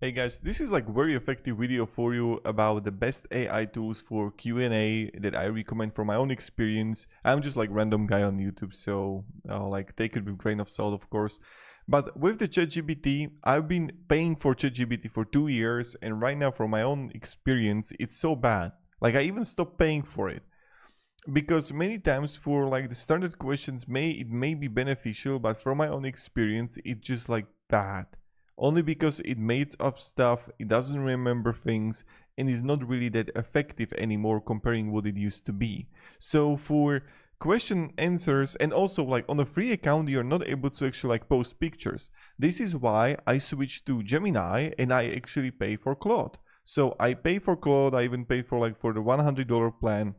Hey guys, this is like very effective video for you about the best AI tools for Q&A that I recommend from my own experience. I'm just like random guy on YouTube, so like take it with a grain of salt, of course. But with the ChatGPT, I've been paying for ChatGPT for 2 years, and right now from my own experience, it's so bad. Like I even stopped paying for it. Because many times for like the standard questions it may be beneficial, but from my own experience, it's just like bad. Only because it makes up stuff, it doesn't remember things, and is not really that effective anymore comparing what it used to be. So for question answers, and also like on a free account, you're not able to actually like post pictures. This is why I switched to Gemini and I actually pay for Claude. So I pay for Claude, I even paid for the $100 plan,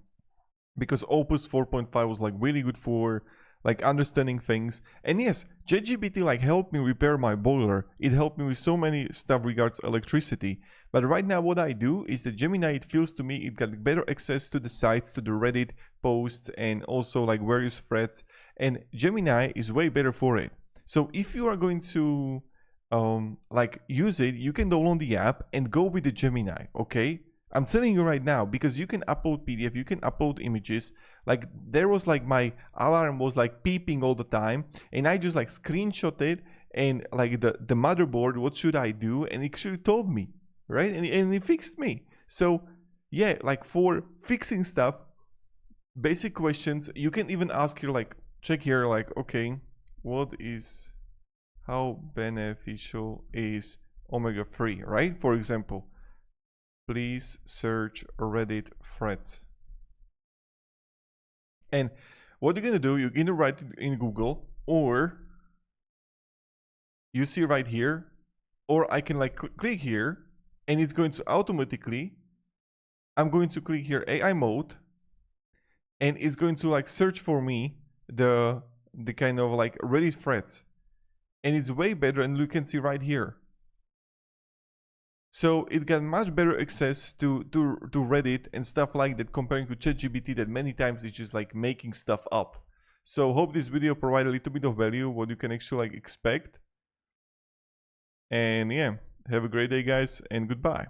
because Opus 4.5 was like really good for like understanding things. And yes, ChatGPT like helped me repair my boiler. It helped me with so many stuff regards electricity. But right now what I do is that Gemini, it feels to me it got better access to the sites, to the Reddit posts, and also like various threads. And Gemini is way better for it. So if you are going to like use it, you can download the app and go with the Gemini, okay? I'm telling you right now, because you can upload PDF, you can upload images. Like there was like my alarm was like beeping all the time, and I just like screenshot it and like the motherboard, what should I do? And it actually told me, right? And it fixed me. So yeah, like for fixing stuff, basic questions, you can even ask here, like check here, like, okay, how beneficial is omega-3, right? For example, please search Reddit threads. And what you're gonna do, you're gonna write it in Google, or you see right here, or I can like click here, and it's going to automatically, I'm going to click here AI mode, and it's going to like search for me the kind of like Reddit threads, and it's way better, and you can see right here. So it got much better access to Reddit and stuff like that, comparing to ChatGPT that many times it's just like making stuff up. So hope this video provided a little bit of value, what you can actually like expect. And yeah, have a great day guys, and goodbye.